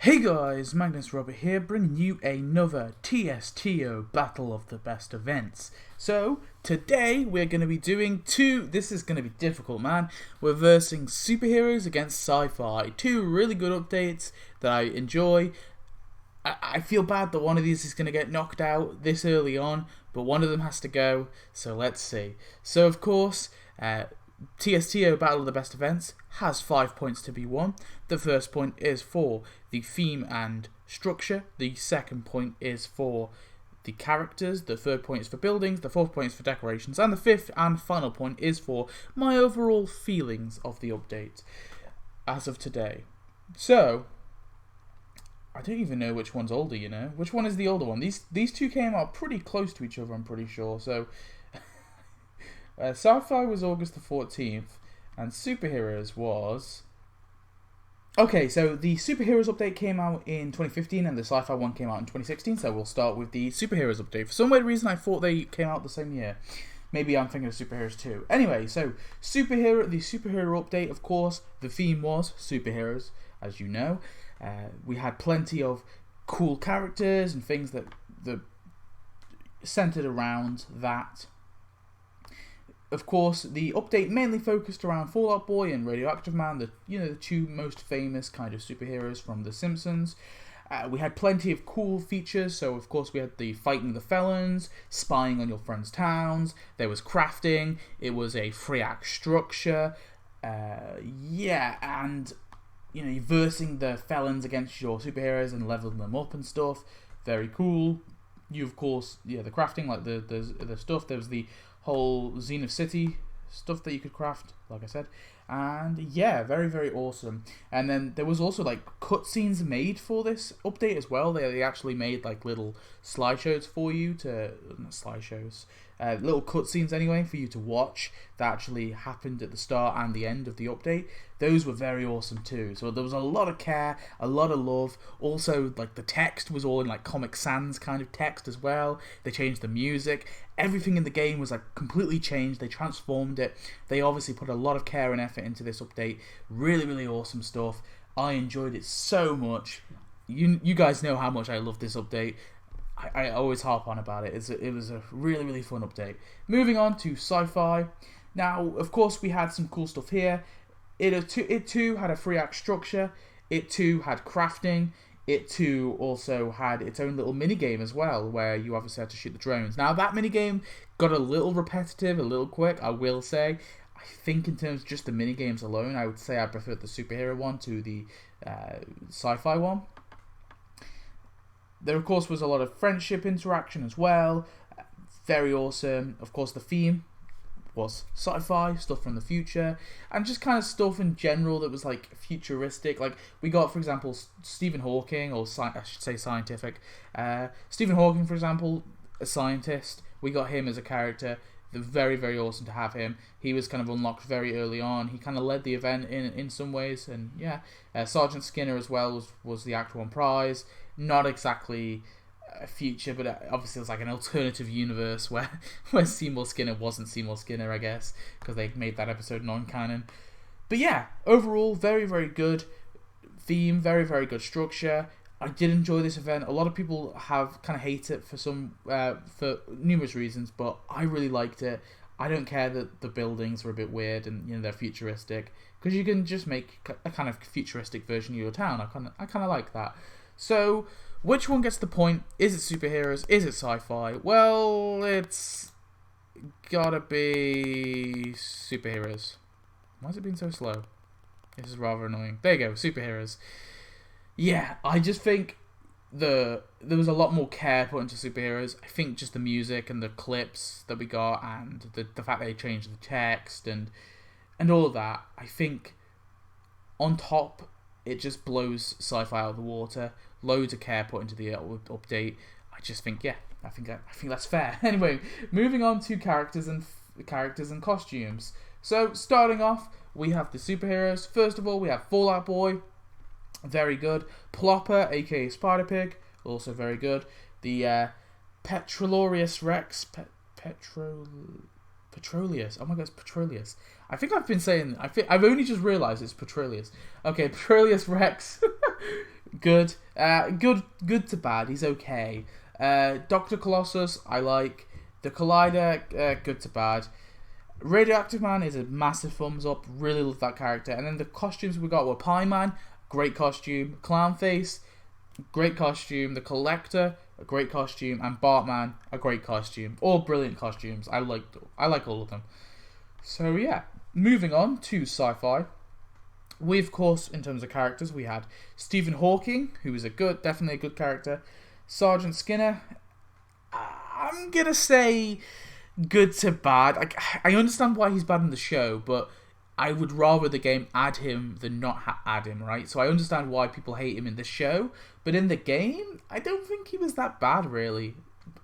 Hey guys, Magnus Robert here, bringing you another TSTO Battle of the Best Events. So, today we're going to be doing this is going to be difficult, man. We're versing superheroes against sci-fi. Two really good updates that I enjoy. I feel bad that one of these is going to get knocked out this early on, but one of them has to go, so let's see. So, of course, TSTO Battle of the Best Events has 5 points to be won. The first point is for the theme and structure. The second point is for the characters. The third point is for buildings. The fourth point is for decorations. And the fifth and final point is for my overall feelings of the update as of today. So, I don't even know which one's older, Which one is the older one? These two came out pretty close to each other, I'm pretty sure. So, SciFi was August the 14th, and Superheroes was... Okay, so the Superheroes update came out in 2015, and the Sci-Fi one came out in 2016, so we'll start with the Superheroes update. For some weird reason, I thought they came out the same year. Maybe I'm thinking of Superheroes 2. Anyway, so the Superhero update, of course, the theme was superheroes, as you know. We had plenty of cool characters and things that centered around that. Of course, the update mainly focused around Fall Out Boy and Radioactive Man, the two most famous kind of superheroes from The Simpsons. We had plenty of cool features, so of course we had the fighting the felons, spying on your friends' towns, there was crafting, it was a 3-act structure, and you're versing the felons against your superheroes and leveling them up and stuff. Very cool. You, of course, the crafting, like the stuff, there was the whole Zenith City stuff that you could craft, like I said, and yeah, very, very awesome. And then there was also like cutscenes made for this update as well. They actually made like little slideshows for you to, not slideshows, little cutscenes anyway for you to watch that actually happened at the start and the end of the update. Those were very awesome too. So there was a lot of care, a lot of love. Also, like the text was all in like Comic Sans kind of text as well. They changed the music. Everything in the game was like completely changed. They transformed it. They obviously put a lot of care and effort into this update. Really, really awesome stuff. I enjoyed it so much. You guys know how much I love this update. I always harp on about it. It was a really, really fun update. Moving on to Sci-Fi. Now, of course, we had some cool stuff here. It too had a 3-act structure. It too had crafting. It too also had its own little minigame as well, where you obviously had to shoot the drones. Now, that minigame got a little repetitive, a little quick, I will say. I think in terms of just the minigames alone, I would say I preferred the superhero one to the sci-fi one. There, of course, was a lot of friendship interaction as well. Very awesome. Of course, the theme was sci-fi, stuff from the future, and just kind of stuff in general that was like futuristic. Like we got, for example, Stephen Hawking, or I should say scientific. Stephen Hawking, for example, a scientist. We got him as a character. Very, very awesome to have him. He was kind of unlocked very early on. He kind of led the event in some ways, and yeah. Sergeant Skinner as well was the Act 1 prize. Not exactly a future, but obviously it was like an alternative universe where Seymour Skinner wasn't Seymour Skinner, I guess, because they made that episode non-canon. But yeah, overall, very, very good theme, very, very good structure. I did enjoy this event. A lot of people have kind of hate it for numerous reasons, but I really liked it. I don't care that the buildings were a bit weird and they're futuristic, because you can just make a kind of futuristic version of your town. I kind of like that. So, which one gets the point? Is it superheroes? Is it sci-fi? Well, it's gotta be superheroes. Why is it being so slow? This is rather annoying. There you go, superheroes. Yeah, I just think there was a lot more care put into superheroes. I think just the music and the clips that we got, and the fact that they changed the text and all of that, I think on top it just blows sci-fi out of the water. Loads of care put into the update. I just think, yeah, I think that's fair. Anyway, moving on to characters and costumes. So starting off, we have the superheroes. First of all, we have Fall Out Boy. Very good. Plopper, aka Spider Pig, also very good. The Petrolorius Rex, Petroleus. Oh my god, it's Petroleus. I think I've been saying. I've only just realised it's Petroleus. Okay, Petroleus Rex Good. Good to bad. He's okay. Dr. Colossus, I like. The Collider, good to bad. Radioactive Man is a massive thumbs up. Really love that character. And then the costumes we got were Pie Man, great costume. Clownface, great costume. The Collector, a great costume. And Bartman, a great costume. All brilliant costumes. I like all of them. So yeah, moving on to sci-fi. We, of course, in terms of characters, we had Stephen Hawking, who is definitely a good character. Sergeant Skinner, I'm gonna say good to bad. I understand why he's bad in the show, but I would rather the game add him than not add him, right? So I understand why people hate him in the show, but in the game, I don't think he was that bad, really.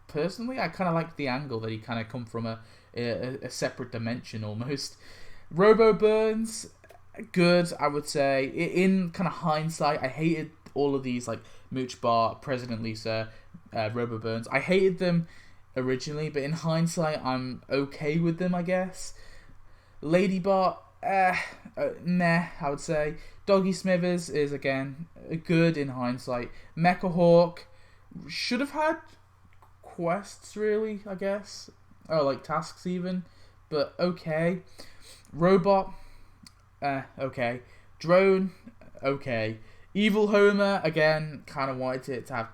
Personally, I kind of like the angle that he kind of come from a separate dimension almost. Robo Burns, good, I would say. In kind of hindsight, I hated all of these, like Mooch Bart, President Lisa, Robo Burns. I hated them originally, but in hindsight, I'm okay with them, I guess. Lady Bart, meh, I would say. Doggy Smithers is, again, good in hindsight. Mecha Hawk should have had quests, really, I guess. Oh, like tasks even, but okay. Robot, okay. Drone, okay. Evil Homer, again, kind of wanted it to have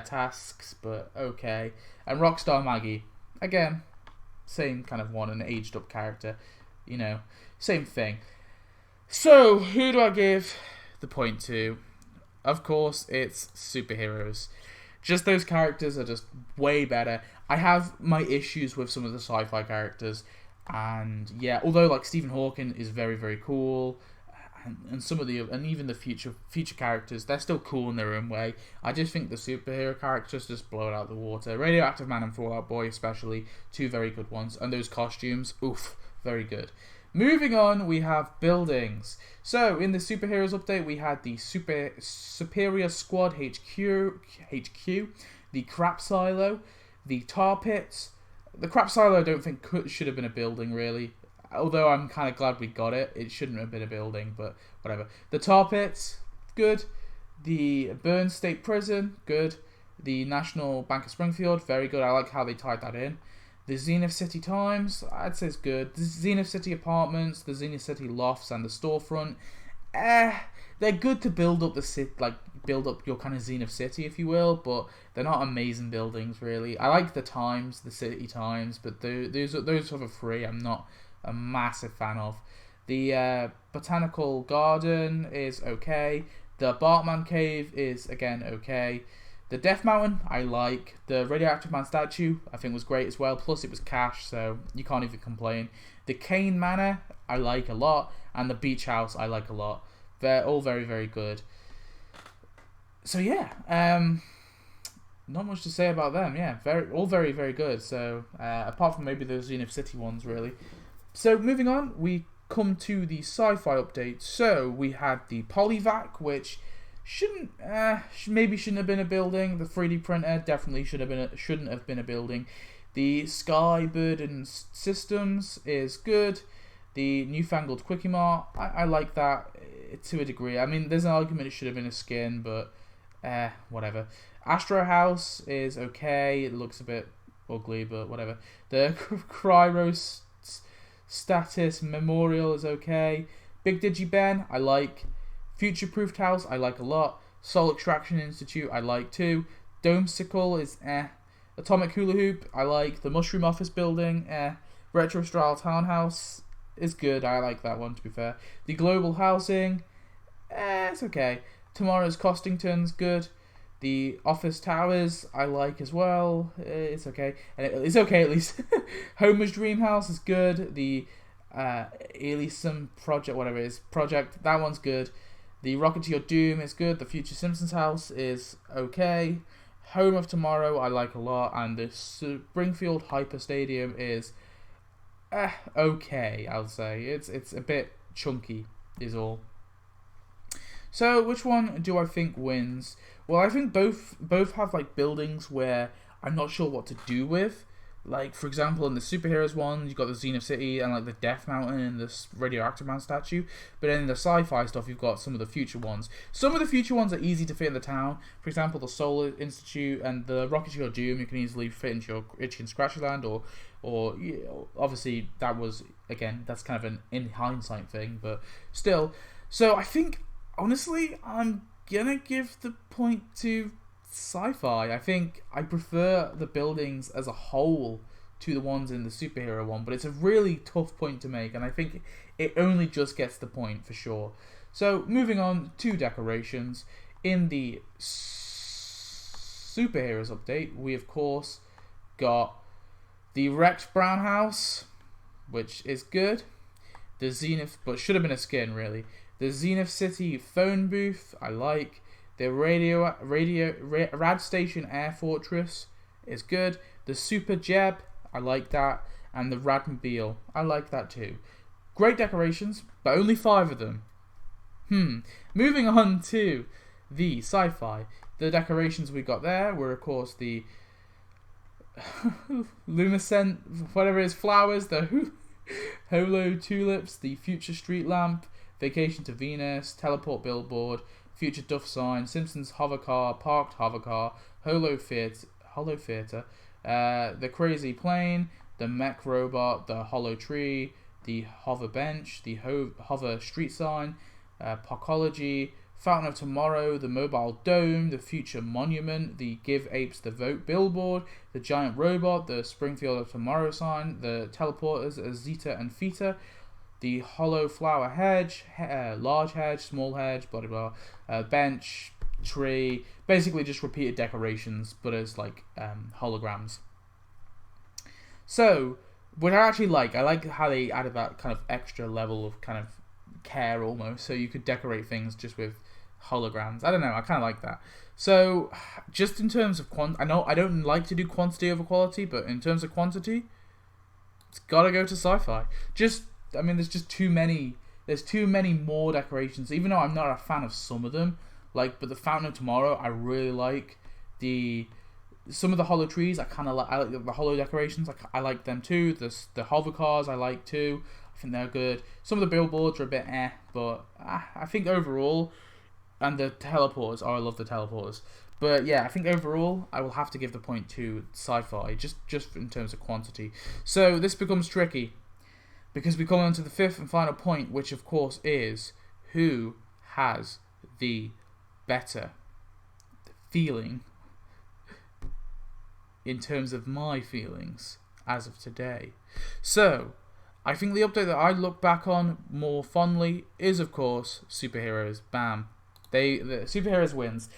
tasks, but okay. And Rockstar Maggie, again, same kind of one, an aged up character, same thing. So, who do I give the point to? Of course, it's superheroes. Just those characters are just way better. I have my issues with some of the sci-fi characters, and yeah, although like Stephen Hawking is very, very cool, and some of even the future characters, they're still cool in their own way. I just think the superhero characters just blow it out of the water. Radioactive Man and Fallout Boy especially, two very good ones, and those costumes, oof, very good. Moving on, we have buildings. So, in the superheroes update, we had the Superior Squad HQ, the Crap Silo, the Tar Pits. The Crap Silo I don't think should have been a building, really. Although I'm kind of glad we got it. It shouldn't have been a building, but whatever. The Tar Pits, good. The Burn State Prison, good. The National Bank of Springfield, very good. I like how they tied that in. The Zenith City Times, I'd say it's good. The Zenith City Apartments, the Zenith City Lofts, and the Storefront, they're good to build up the city, like build up your kind of Zenith City, if you will, but they're not amazing buildings, really. I like the Times, the City Times, but those are free. I'm not a massive fan of. The Botanical Garden is okay. The Bartman Cave is, again, okay. The Death Mountain, I like. The Radioactive Man statue, I think was great as well. Plus, it was cash, so you can't even complain. The Kane Manor, I like a lot. And the Beach House, I like a lot. They're all very, very good. So, yeah. Not much to say about them, yeah. All very, very good. So, apart from maybe those Zenith City ones, really. So, moving on, we come to the sci-fi update. So, we had the Polyvac, which shouldn't have been a building. The 3D printer definitely shouldn't have been a building. The Skybird and Systems is good. The newfangled Quickie Mart, I like that to a degree. I mean, there's an argument it should have been a skin, but whatever. Astro House is okay. It looks a bit ugly, but whatever. The Cryostatus Memorial is okay. Big Digi Ben, I like. Future-proofed House, I like a lot. Soul Extraction Institute, I like too. Domesicle is Atomic Hula Hoop, I like. The Mushroom Office Building, Retro Style Townhouse is good, I like that one, to be fair. The Global Housing, it's okay. Tomorrow's Costington's good. The Office Towers, I like as well. It's okay. And it's okay, at least. Homer's Dream House is good. The Elysium Project, whatever it is, that one's good. The Rocket to Your Doom is good. The Future Simpsons House is okay. Home of Tomorrow I like a lot. And the Springfield Hyper Stadium is okay, I'll say. It's a bit chunky, is all. So, which one do I think wins? Well, I think both have like buildings where I'm not sure what to do with. Like, for example, in the superheroes one, you've got the Zenith City and like the Death Mountain and the Radioactive Man statue. But then in the sci-fi stuff, you've got some of the future ones. Some of the future ones are easy to fit in the town. For example, the Solar Institute and the Rocket Shield Doom, you can easily fit into your Itchy and Scratchy Land, or obviously that was, again, that's kind of an in hindsight thing, but still. So I think, honestly, I'm gonna give the point to SciFi. I think I prefer the buildings as a whole to the ones in the superhero one, but it's a really tough point to make, and I think it only just gets the point for sure. So moving on to decorations, in the superheroes update, we of course got the wrecked Brown House, which is good. The Zenith, but should have been a skin really. The Zenith City phone booth, I like. The Rad Station Air Fortress is good. The Super Jeb, I like that. And the Radmobile, I like that too. Great decorations, but only 5 of them. Moving on to the SciFi. The decorations we got there were, of course, the Luminescent, whatever it is, flowers, the Holo tulips, the Future Street Lamp, Vacation to Venus, Teleport Billboard, Future Duff Sign, Simpsons Hovercar, Parked Hovercar, Holo Theater, the Crazy Plane, the Mech Robot, the Hollow Tree, the Hover Bench, the Hover Street Sign, Parkology, Fountain of Tomorrow, the Mobile Dome, the Future Monument, the Give Apes the Vote Billboard, the Giant Robot, the Springfield of Tomorrow sign, the Teleporters, Zeta and Theta, the Hollow Flower Hedge, Large Hedge, Small Hedge, blah blah blah, Bench, Tree, basically just repeated decorations, but as like holograms. So, what I actually like, I like how they added that kind of extra level of kind of care almost, so you could decorate things just with holograms. I don't know, I kind of like that. So, just in terms of I know I don't like to do quantity over quality, but in terms of quantity, it's gotta go to SciFi. I mean, there's just too many. There's too many more decorations. Even though I'm not a fan of some of them, but the Fountain of Tomorrow, I really like. Some of the hollow trees, I like the hollow decorations. I like them too. The hover cars, I like too. I think they're good. Some of the billboards are a bit but I think overall, and the teleporters. Oh, I love the teleporters. But yeah, I think overall, I will have to give the point to SciFi, just in terms of quantity. So this becomes tricky, because we come on to the 5th and final point, which of course is who has the better feeling in terms of my feelings as of today. So, I think the update that I look back on more fondly is, of course, Superheroes. Bam. The Superheroes wins.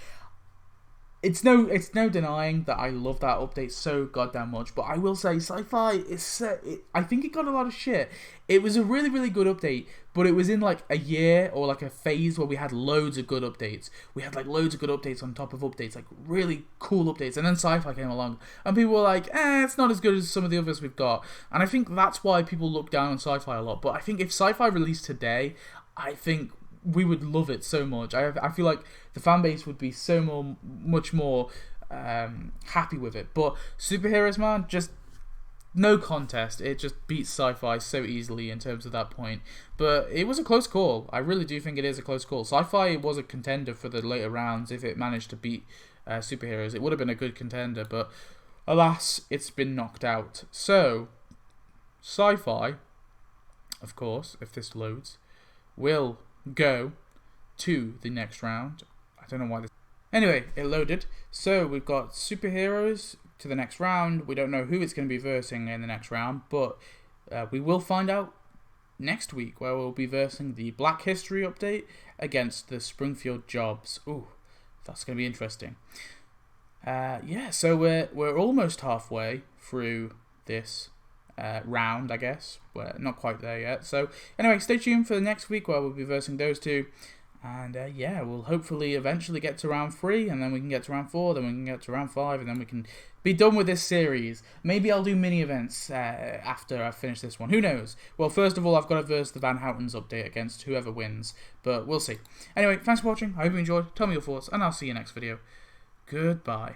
It's no denying that I love that update so goddamn much, but I will say SciFi I think it got a lot of shit. It was a really, really good update, but it was in like a year or like a phase where we had loads of good updates. We had like loads of good updates on top of updates, like really cool updates, and then SciFi came along, and people were like, it's not as good as some of the others we've got. And I think that's why people look down on SciFi a lot, but I think if SciFi released today, I think we would love it so much. I feel like the fan base would be much more happy with it. But Superheroes, man, just no contest. It just beats SciFi so easily in terms of that point. But it was a close call. I really do think it is a close call. SciFi was a contender for the later rounds if it managed to beat Superheroes. It would have been a good contender, but alas, it's been knocked out. So, SciFi, of course, if this loads, will go to the next round. I don't know why this. Anyway, it loaded. So we've got Superheroes to the next round. We don't know who it's going to be versing in the next round, but we will find out next week, where we'll be versing the Black History update against the Springfield Jobs. Ooh, that's going to be interesting. Yeah, so we're almost halfway through this round, I guess. We're not quite there yet. So anyway, stay tuned for the next week where we'll be versing those two. And yeah, we'll hopefully eventually get to round 3, and then we can get to round 4, then we can get to round 5, and then we can be done with this series. Maybe I'll do mini events after I finish this one. Who knows? Well, first of all, I've got to verse the Van Houten's update against whoever wins, but we'll see. Anyway, thanks for watching. I hope you enjoyed. Tell me your thoughts, and I'll see you next video. Goodbye.